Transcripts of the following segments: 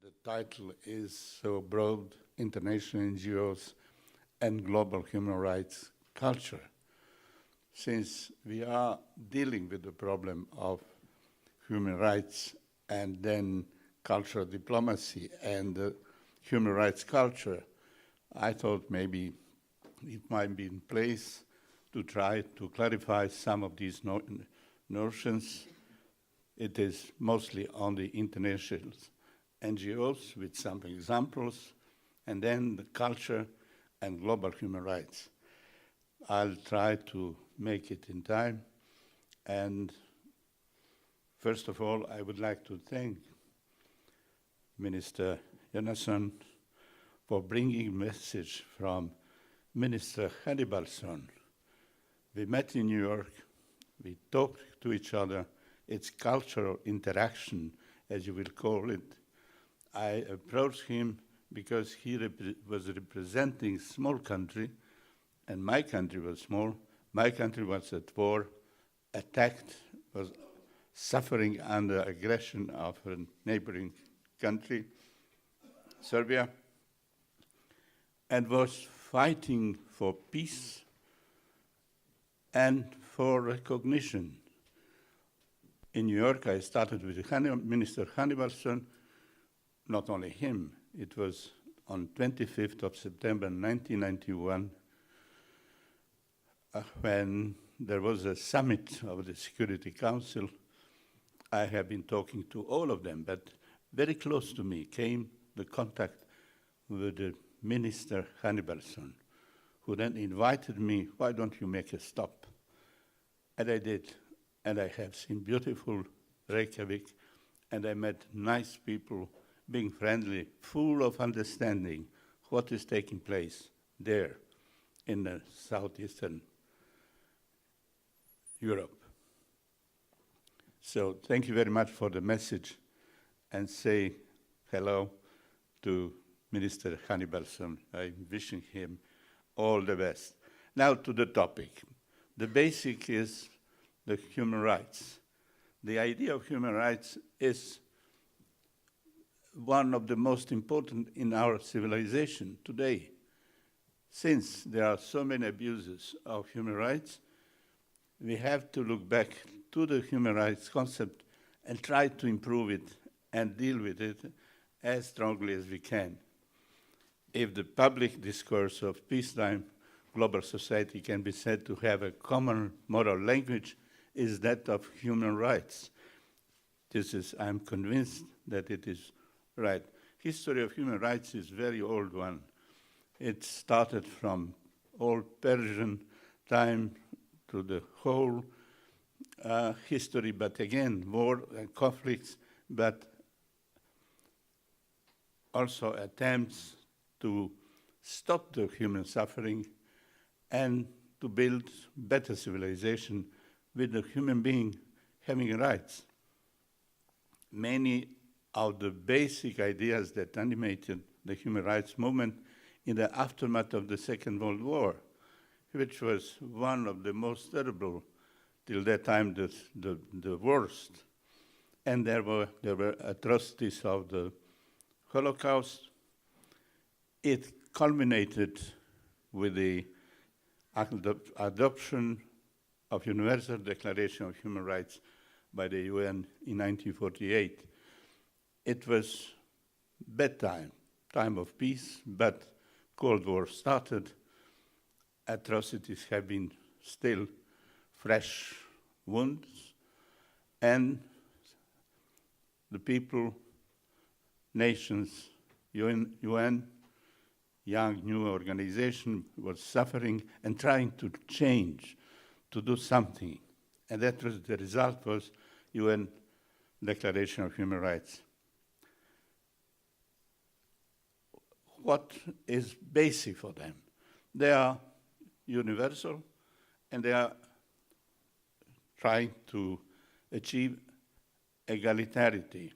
The title is so broad: International NGOs and Global Human Rights Culture. Since we are dealing with the problem of human rights and then cultural diplomacy and human rights culture, I thought maybe it might be in place to try to clarify some of these notions. It is mostly on the international NGOs with some examples, and then the culture and global human rights. I'll try to make it in time. And first of all, I would like to thank Minister Jonasson for bringing a message from Minister Hannibalsson. We met in New York, we talked to each other. It's cultural interaction, as you will call it. I approached him because he was representing a small country, and my country was small. My country was at war, attacked, was suffering under aggression of a neighboring country, Serbia, and was fighting for peace and for recognition. In New York, I started with Minister Hannibalsson. Not only him, it was on 25th of September 1991 when there was a summit of the Security Council. I have been talking to all of them, but very close to me came the contact with the Minister Hannibalsson, who then invited me, why don't you make a stop? And I did, and I have seen beautiful Reykjavik, and I met nice people, being friendly, full of understanding what is taking place there in the southeastern Europe. So thank you very much for the message, and say hello to Minister Hannibalsson. I'm wishing him all the best. Now to the topic. The basic is the human rights. The idea of human rights is one of the most important in our civilization today. Since there are so many abuses of human rights, we have to look back to the human rights concept and try to improve it and deal with it as strongly as we can. If the public discourse of peacetime global society can be said to have a common moral language, is that of human rights. I'm convinced that it is right. History of human rights is a very old one. It started from old Persian time to the whole history, but again, war and conflicts, but also attempts to stop the human suffering and to build better civilization with the human being having rights. Many of the basic ideas that animated the human rights movement in the aftermath of the Second World War, which was one of the most terrible, till that time, the worst. And there were atrocities of the Holocaust. It culminated with the adoption of Universal Declaration of Human Rights by the UN in 1948. It was bad time of peace, but Cold War started. Atrocities have been still fresh wounds, and the people, nations, UN, young new organization, was suffering and trying to change, to do something. And that was the result was UN Declaration of Human Rights. What is basic for them? They are universal, and they are trying to achieve egalitariety.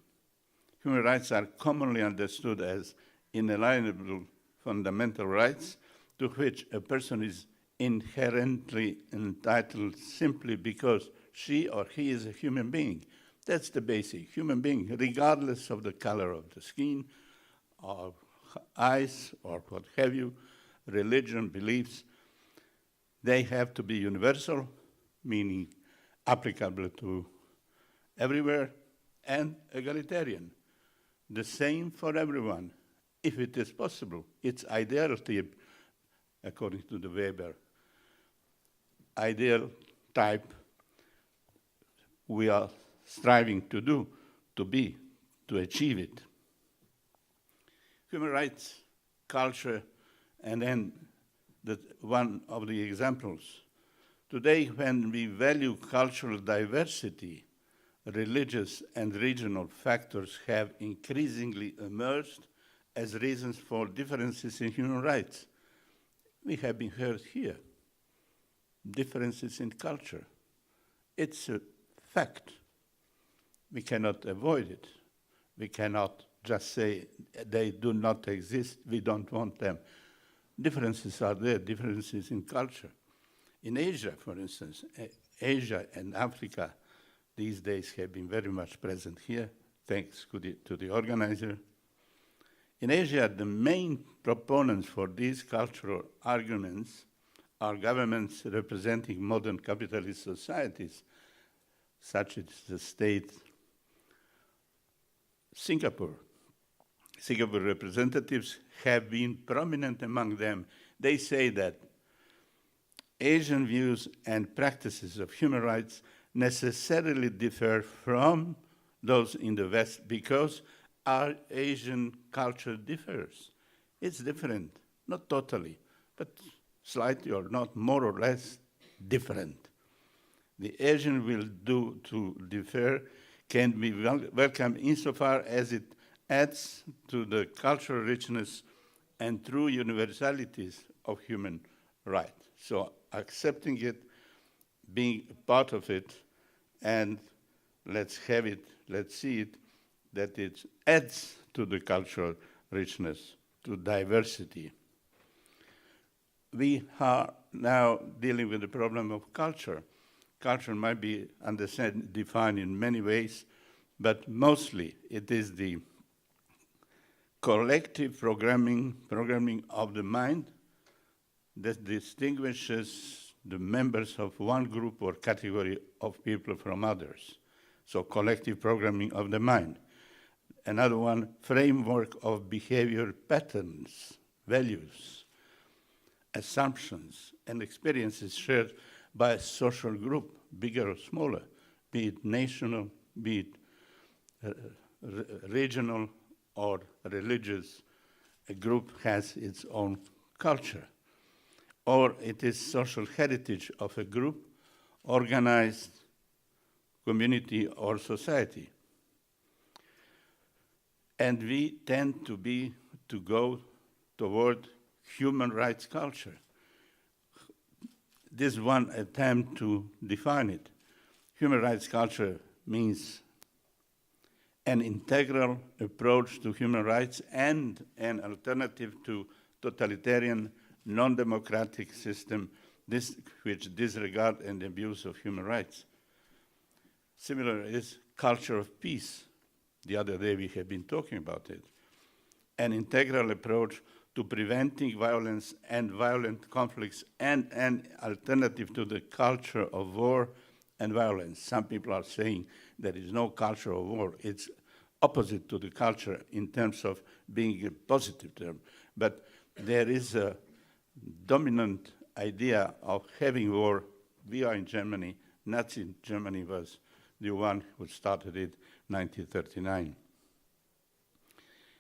Human rights are commonly understood as inalienable fundamental rights to which a person is inherently entitled simply because she or he is a human being. That's the basic. Human being, regardless of the color of the skin, or eyes, or what have you, religion, beliefs, they have to be universal, meaning applicable to everywhere, and egalitarian, the same for everyone, if it is possible. It's ideality, according to the Weber. Ideal type we are striving to do, to be, to achieve it. Human rights, culture, and then one of the examples. Today, when we value cultural diversity, religious and regional factors have increasingly emerged as reasons for differences in human rights. We have been heard here. Differences in culture. It's a fact. We cannot avoid it. We cannot just say they do not exist, we don't want them. Differences are there, differences in culture. In Asia, for instance, Asia and Africa these days have been very much present here, thanks to the organizer. In Asia, the main proponents for these cultural arguments are governments representing modern capitalist societies, such as the state Singapore. Singapore representatives have been prominent among them. They say that Asian views and practices of human rights necessarily differ from those in the West because our Asian culture differs. It's different, not totally, but slightly or not, more or less different. The Asian will do to differ can be welcome insofar as it adds to the cultural richness and true universalities of human rights. So accepting it, being a part of it, and let's have it, let's see it, that it adds to the cultural richness, to diversity. We are now dealing with the problem of culture. Culture might be defined in many ways, but mostly it is the collective programming of the mind that distinguishes the members of one group or category of people from others. So collective programming of the mind. Another one, framework of behavior patterns, values, assumptions, and experiences shared by a social group, bigger or smaller, be it national, be it regional or religious. A group has its own culture. Or it is social heritage of a group, organized community or society. And we tend to go toward human rights culture. This is one attempt to define it. Human rights culture means an integral approach to human rights and an alternative to totalitarian, non-democratic system which disregard and abuse of human rights. Similar is culture of peace. The other day we have been talking about it. An integral approach to preventing violence and violent conflicts and an alternative to the culture of war and violence. Some people are saying there is no culture of war. It's opposite to the culture in terms of being a positive term. But there is a dominant idea of having war. We are in Germany. Nazi Germany was the one who started it in 1939.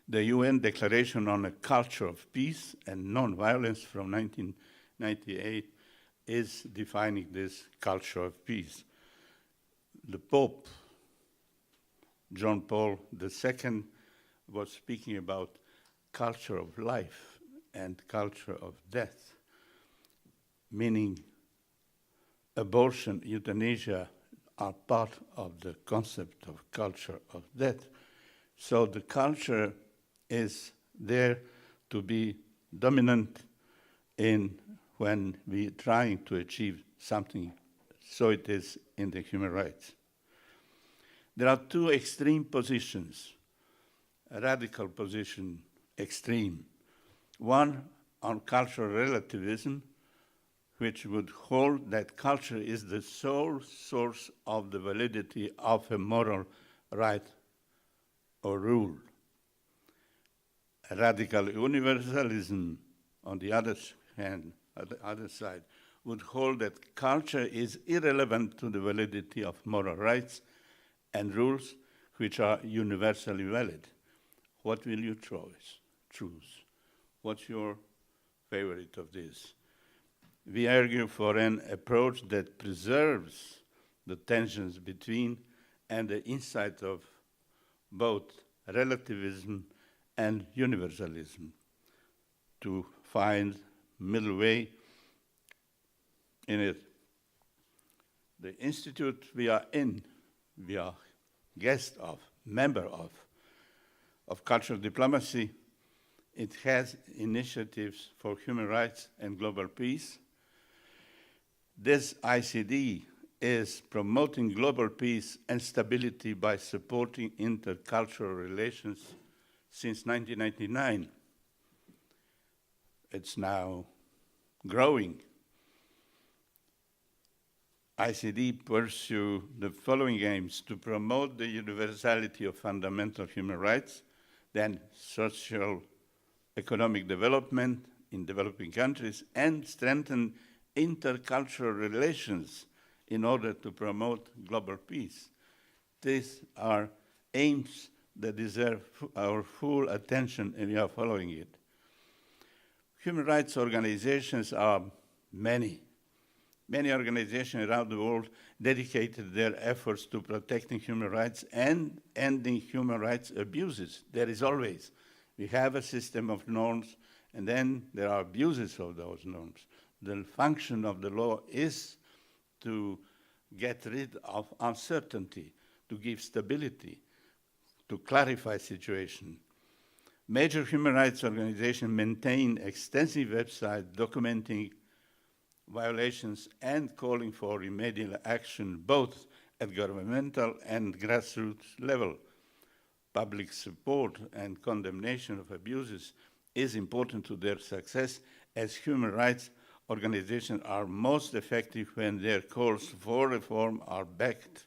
The UN Declaration on a Culture of Peace and Non-Violence from 1998 is defining this culture of peace. The Pope, John Paul II, was speaking about culture of life and culture of death, meaning abortion, euthanasia are part of the concept of culture of death. So the culture is there to be dominant in when we're trying to achieve something. So it is in the human rights. There are two extreme positions, a radical position, extreme. One on cultural relativism, which would hold that culture is the sole source of the validity of a moral right or rule. A radical universalism, on the other hand, on the other side, would hold that culture is irrelevant to the validity of moral rights and rules which are universally valid. What will you choose? What's your favorite of this? We argue for an approach that preserves the tensions between and the insight of both relativism and universalism, to find middle way in it. The institute we are in, we are guest of, member of cultural diplomacy. It has initiatives for human rights and global peace. This ICD is promoting global peace and stability by supporting intercultural relations since 1999. It's now growing. ICD pursue the following aims: to promote the universality of fundamental human rights, then social economic development in developing countries, and strengthen intercultural relations in order to promote global peace. These are aims that deserve our full attention, and we are following it. Human rights organizations are many. Many organizations around the world dedicated their efforts to protecting human rights and ending human rights abuses. There is always. We have a system of norms, and then there are abuses of those norms. The function of the law is to get rid of uncertainty, to give stability, to clarify situation. Major human rights organizations maintain extensive websites documenting violations and calling for remedial action both at governmental and grassroots level. Public support and condemnation of abuses is important to their success, as human rights organizations are most effective when their calls for reform are backed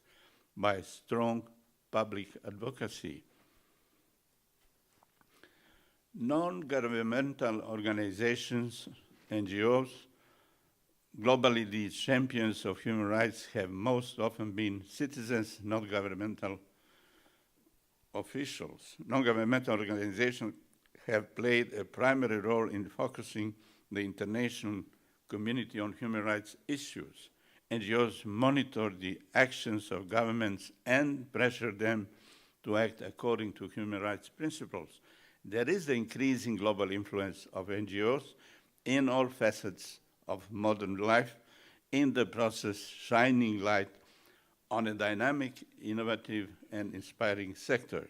by strong public advocacy. Non-governmental organizations, NGOs, globally the champions of human rights, have most often been citizens, not governmental officials. Non-governmental organizations have played a primary role in focusing the international community on human rights issues. NGOs monitor the actions of governments and pressure them to act according to human rights principles. There is the increasing global influence of NGOs in all facets of modern life, in the process shining light on a dynamic, innovative, and inspiring sector.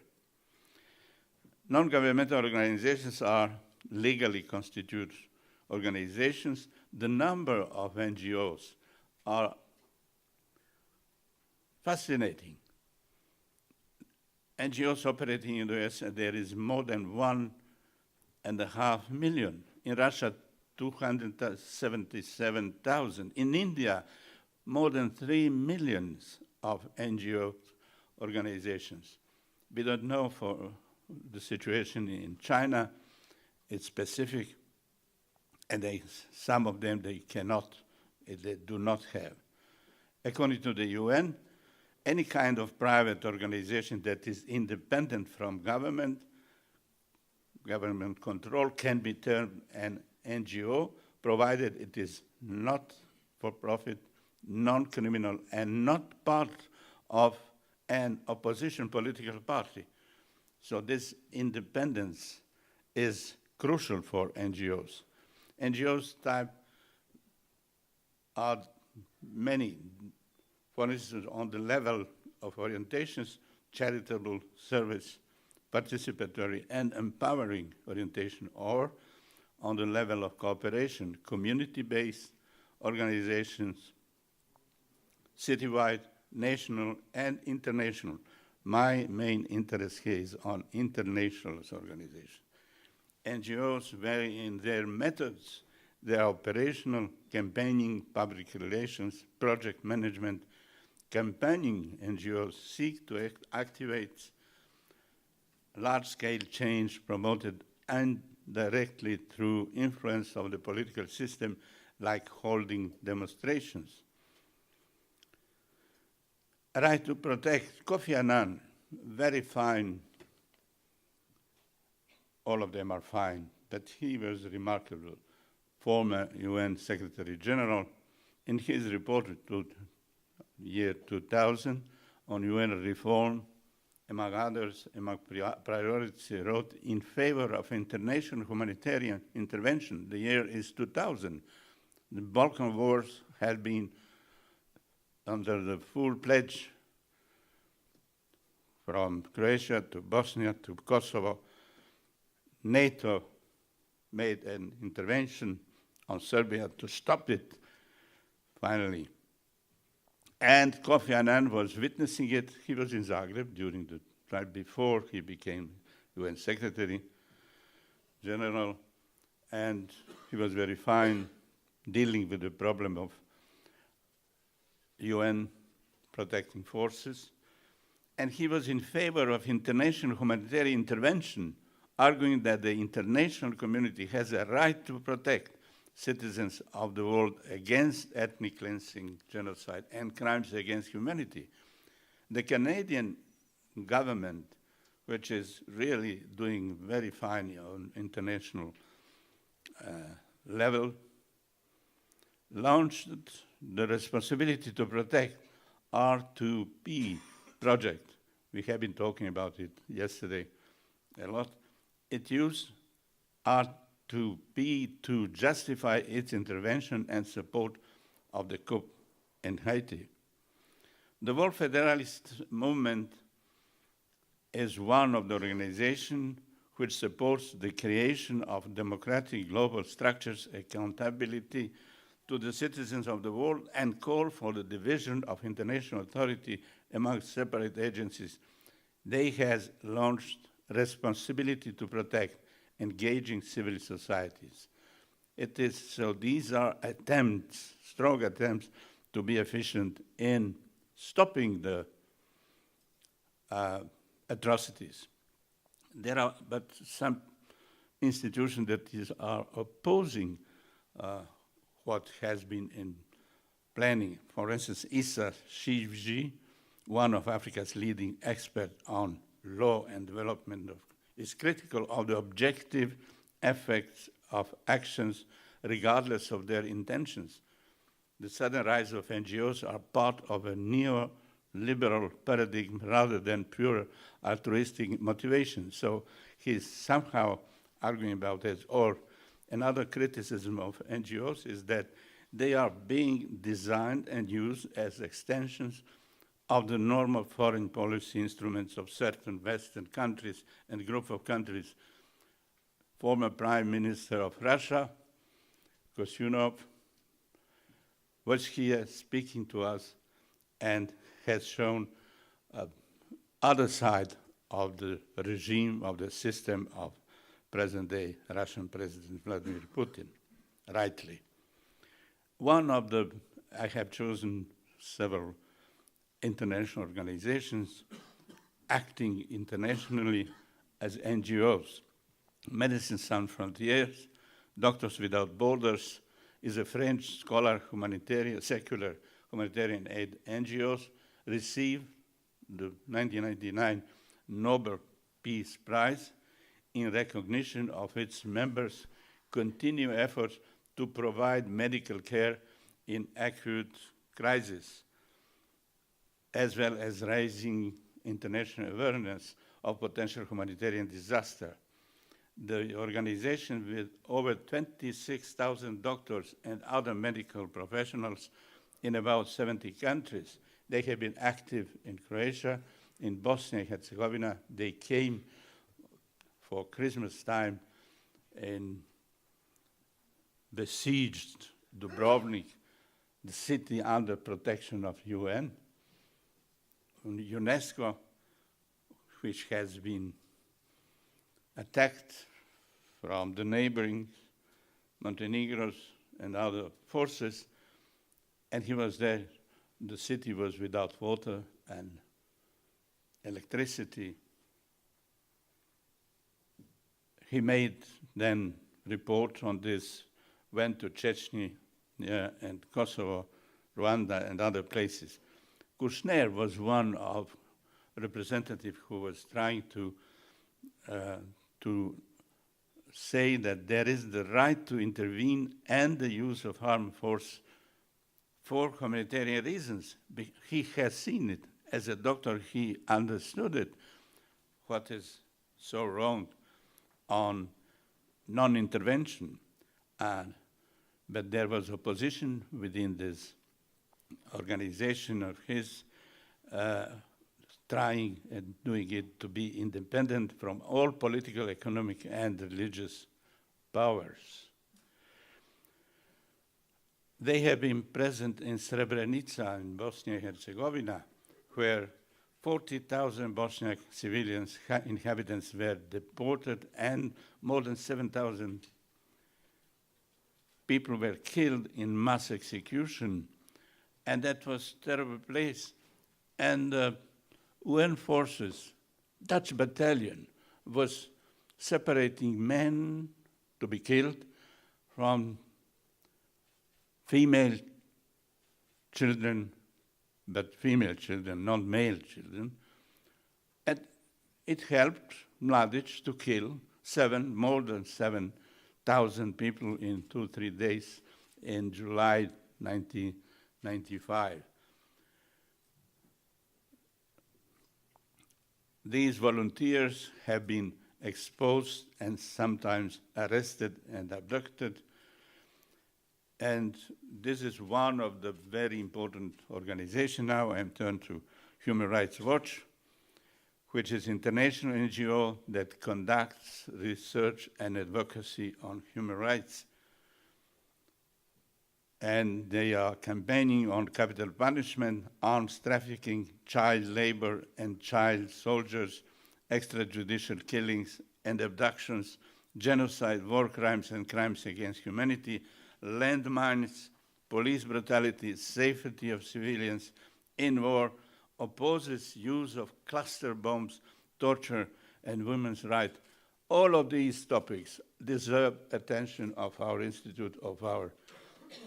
Non-governmental organizations are legally constituted organizations. The number of NGOs are fascinating. NGOs operating in the US, there is more than 1.5 million. In Russia, 277,000. In India, more than 3 million of NGO organizations. We don't know for the situation in China. It's specific, and some of them they do not have. According to the UN, any kind of private organization that is independent from government control can be termed an NGO, provided it is not for profit, non-criminal, and not part of an opposition political party. So this independence is crucial for NGOs. NGOs type are many. For instance, on the level of orientations, charitable service, participatory and empowering orientation, or on the level of cooperation, community-based organizations, citywide, national, and international, My main interest here is on international organizations. NGOs vary in their methods, their operational, campaigning, public relations, project management. Campaigning NGOs seek to activate large-scale change promoted indirectly through influence of the political system, like holding demonstrations. Right to protect, Kofi Annan, very fine. All of them are fine, but he was remarkable. Former UN Secretary General, in his report to year 2000 on UN reform, among others, among priorities, he wrote in favor of international humanitarian intervention. The year is 2000. The Balkan wars had been under the full pledge from Croatia to Bosnia to Kosovo. NATO made an intervention on Serbia to stop it, finally. And Kofi Annan was witnessing it. He was in Zagreb during the time before he became UN Secretary General, and he was very fine dealing with the problem of UN protecting forces. And he was in favor of international humanitarian intervention, arguing that the international community has a right to protect citizens of the world against ethnic cleansing, genocide, and crimes against humanity. The Canadian government, which is really doing very fine on international level, launched the Responsibility to Protect R2P project. We have been talking about it yesterday a lot. It used R2P to justify its intervention and support of the coup in Haiti. The World Federalist Movement is one of the organizations which supports the creation of democratic global structures, accountability to the citizens of the world, and call for the division of international authority among separate agencies. They has launched Responsibility to Protect, engaging civil societies. It is, so these are attempts, strong attempts, to be efficient in stopping the atrocities. There are but some institutions that are opposing what has been in planning. For instance, Issa Shivji, one of Africa's leading experts on law and development, is critical of the objective effects of actions regardless of their intentions. The sudden rise of NGOs are part of a neoliberal paradigm rather than pure altruistic motivation. So he's somehow arguing about this. Or another criticism of NGOs is that they are being designed and used as extensions of the normal foreign policy instruments of certain Western countries and group of countries. Former Prime Minister of Russia, Kosyunov, was here speaking to us and has shown other side of the regime, of the system of present-day Russian President Vladimir Putin, rightly. I have chosen several international organizations acting internationally as NGOs. Medecins Sans Frontières, Doctors Without Borders is a French scholar, secular humanitarian aid NGOs, received the 1999 Nobel Peace Prize in recognition of its members' continued efforts to provide medical care in acute crisis, as well as raising international awareness of potential humanitarian disaster. The organization, with over 26,000 doctors and other medical professionals in about 70 countries, they have been active in Croatia, in Bosnia and Herzegovina. They came for Christmas time and besieged Dubrovnik, the city under protection of UN. UNESCO which has been attacked from the neighboring Montenegros and other forces, and he was there. The city was without water and electricity. He made then report on this, went to Chechnya and Kosovo, Rwanda, and other places. Kushner was one of representatives who was trying to say that there is the right to intervene and the use of armed force for humanitarian reasons. He has seen it. As a doctor, he understood it, what is so wrong on non-intervention. But there was opposition within this organization of his, trying and doing it to be independent from all political, economic, and religious powers. They have been present in Srebrenica in Bosnia and Herzegovina, where 40,000 Bosniak civilians, inhabitants were deported, and more than 7,000 people were killed in mass execution. And that was a terrible place. And UN forces, Dutch battalion, was separating men to be killed from female children, but female children, not male children. And it helped Mladic to kill more than 7,000 people in 2-3 days in July 1995. These volunteers have been exposed and sometimes arrested and abducted. And this is one of the very important organizations now. I'm turned to Human Rights Watch, which is an international NGO that conducts research and advocacy on human rights. And they are campaigning on capital punishment, arms trafficking, child labor and child soldiers, extrajudicial killings and abductions, genocide, war crimes and crimes against humanity, landmines, police brutality, safety of civilians in war, opposes use of cluster bombs, torture, and women's rights. All of these topics deserve attention of our institute, of our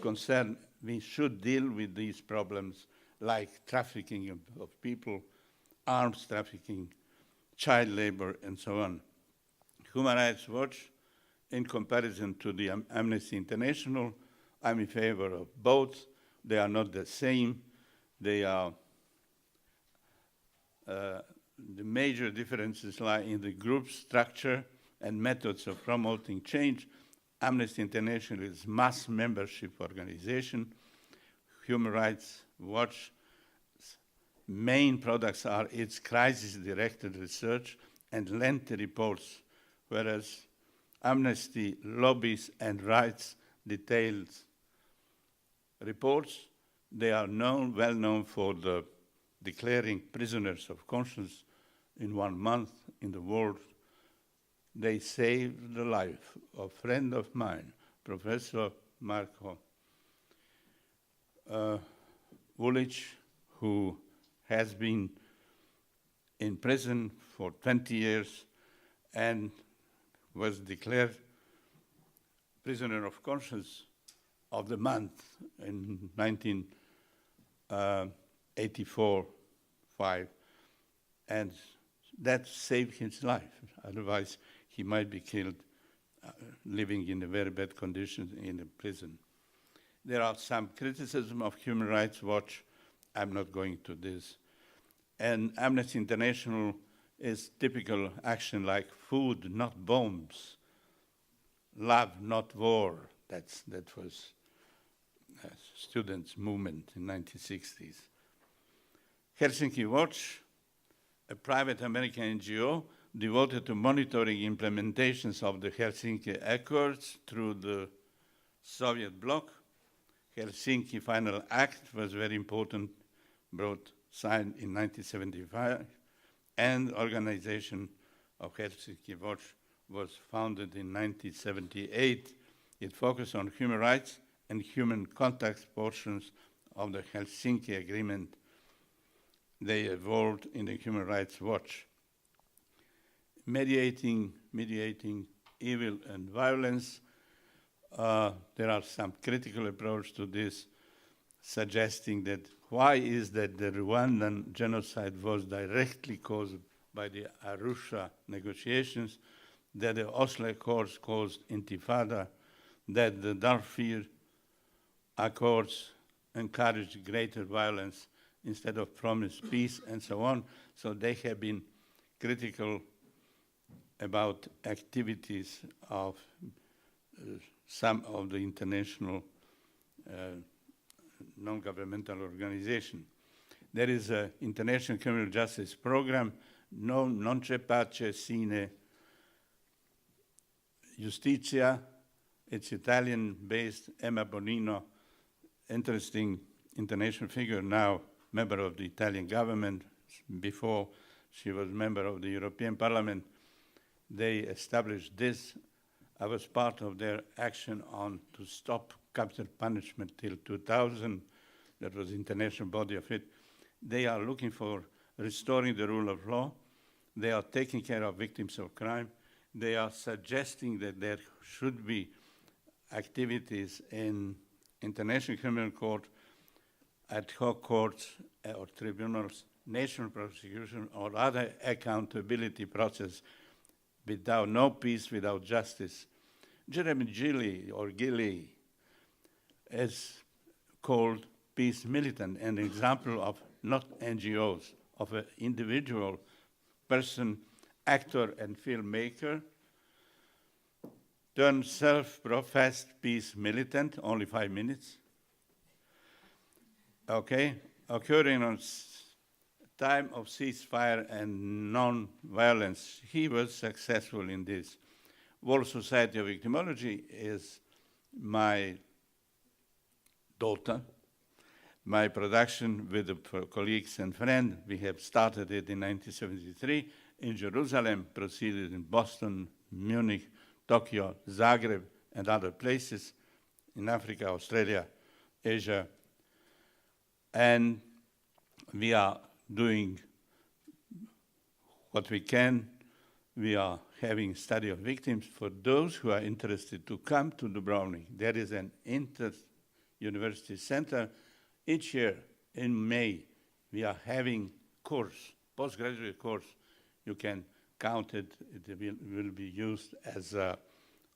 concern. We should deal with these problems like trafficking of people, arms trafficking, child labor, and so on. Human Rights Watch, in comparison to the Amnesty International, I'm in favor of both. They are not the same. They are, the major differences lie in the group structure and methods of promoting change. Amnesty International is mass membership organization. Human Rights Watch main products are its crisis-directed research and lengthy reports, whereas Amnesty lobbies and writes detailed reports. They are well known for the declaring prisoners of conscience in 1 month in the world. They saved the life of a friend of mine, Professor Marko Vulic, who has been in prison for 20 years and was declared prisoner of conscience of the month in 1984-5, and that saved his life. Otherwise, he might be killed living in a very bad condition in a prison. There are some criticism of Human Rights Watch. I'm not going to this. And Amnesty International is typical action like food, not bombs, love, not war. That was a students' movement in the 1960s. Helsinki Watch, a private American NGO devoted to monitoring implementations of the Helsinki Accords through the Soviet bloc. Helsinki Final Act was very important, signed in 1975, and organization of Helsinki Watch was founded in 1978. It focused on human rights and human contact portions of the Helsinki Agreement. They evolved in the Human Rights Watch. Mediating evil and violence. There are some critical approach to this, suggesting that why is that the Rwandan genocide was directly caused by the Arusha negotiations, that the Oslo Accords caused intifada, that the Darfur Accords encouraged greater violence instead of promised peace, and so on. So they have been critical about activities of some of the international non-governmental organization. There is an international criminal justice program, non c'è pace sine giustizia. It's Italian-based. Emma Bonino, interesting international figure, now member of the Italian government. Before she was member of the European Parliament. They established this. I was part of their action on to stop capital punishment till 2000. That was the international body of it. They are looking for restoring the rule of law. They are taking care of victims of crime. They are suggesting that there should be activities in International Criminal Court, ad hoc courts or tribunals, national prosecution or other accountability process. Without no peace, without justice. Jeremy Gilly is called peace militant, an example of not NGOs, of an individual person, actor and filmmaker, turned self-professed peace militant, only 5 minutes, okay, occurring on time of ceasefire and non-violence. He was successful in this. World Society of Victimology is my daughter, my production with the colleagues and friends. We have started it in 1973 in Jerusalem, proceeded in Boston, Munich, Tokyo, Zagreb, and other places in Africa, Australia, Asia. And we are doing what we can. We are having study of victims for those who are interested to come to Dubrovnik. There is an inter-university center. Each year in May, we are having course, postgraduate course. You can count it. It will be used as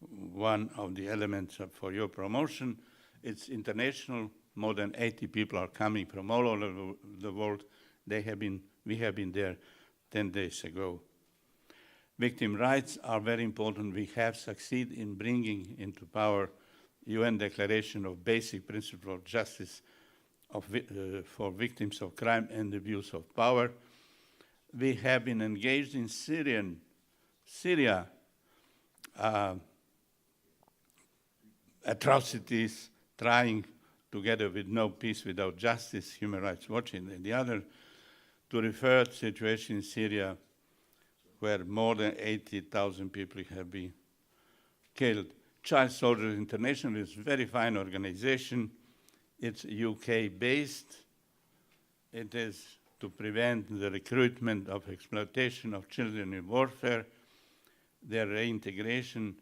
one of the elements for your promotion. It's international. More than 80 people are coming from all over the world. We have been there 10 days ago. Victim rights are very important. We have succeeded in bringing into power UN Declaration of Basic Principles of Justice for victims of crime and abuse of power. We have been engaged in Syria atrocities, trying together with No Peace Without Justice, Human Rights Watch, and the other, to refer to the situation in Syria where more than 80,000 people have been killed. Child Soldiers International is a very fine organization. It's UK-based. It is to prevent the recruitment of exploitation of children in warfare, their reintegration.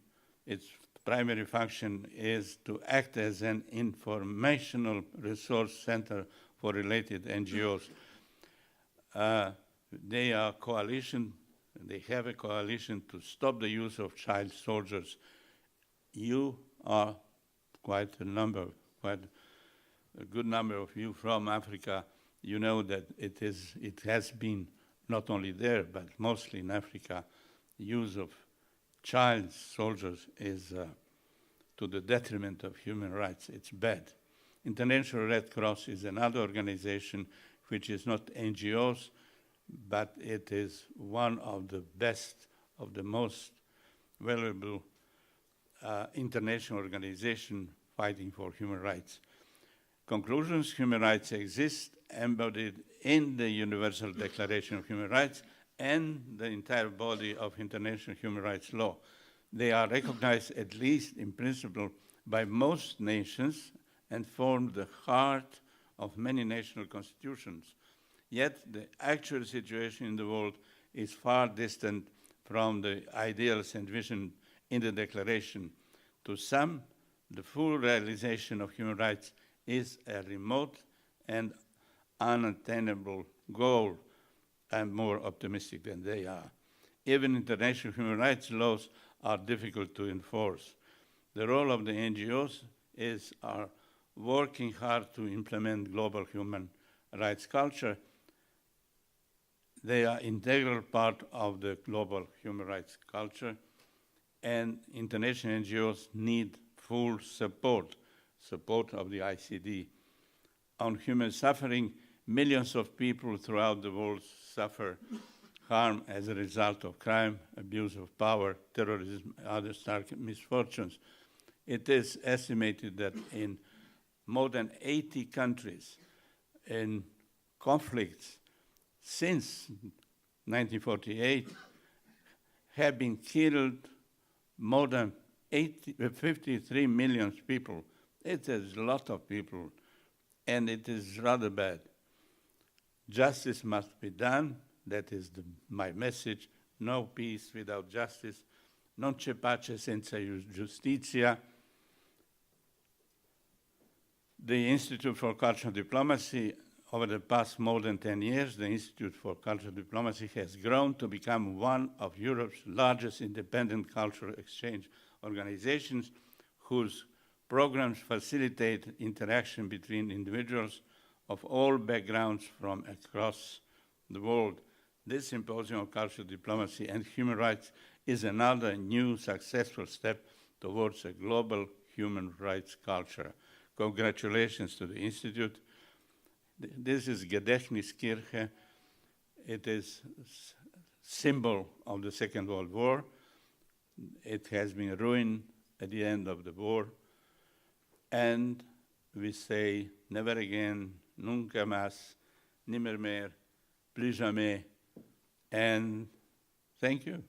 Its primary function is to act as an informational resource center for related NGOs. They are a coalition. They have a coalition to stop the use of child soldiers. You are quite a good number of you from Africa. You know that it has been not only there, but mostly in Africa, the use of child soldiers is to the detriment of human rights. It's bad. International Red Cross is another organization which is not NGOs, but it is one of the best, of the most valuable international organization fighting for human rights. Conclusions: human rights exist embodied in the Universal Declaration of Human Rights and the entire body of international human rights law. They are recognized, at least in principle, by most nations and form the heart of many national constitutions. Yet the actual situation in the world is far distant from the ideals envisioned in the Declaration. To some, the full realization of human rights is a remote and unattainable goal. I'm more optimistic than they are. Even international human rights laws are difficult to enforce. The role of the NGOs are working hard to implement global human rights culture. They are integral part of the global human rights culture, and international NGOs need full support of the ICD. On human suffering, millions of people throughout the world suffer harm as a result of crime, abuse of power, terrorism, and other stark misfortunes. It is estimated that in more than 80 countries, in conflicts since 1948, have been killed more than 53 million people. It is a lot of people, and it is rather bad. Justice must be done. That is my message. No peace without justice. Non c'è pace senza giustizia. The Institute for Cultural Diplomacy, over the past more than 10 years, the Institute for Cultural Diplomacy has grown to become one of Europe's largest independent cultural exchange organizations, whose programs facilitate interaction between individuals of all backgrounds from across the world. This Symposium on Cultural Diplomacy and Human Rights is another new successful step towards a global human rights culture. Congratulations to the Institute. This is Gedächtniskirche. It is a symbol of the Second World War. It has been ruined at the end of the war. And we say, never again, nunca más, nimmer mehr, plus jamais. And thank you.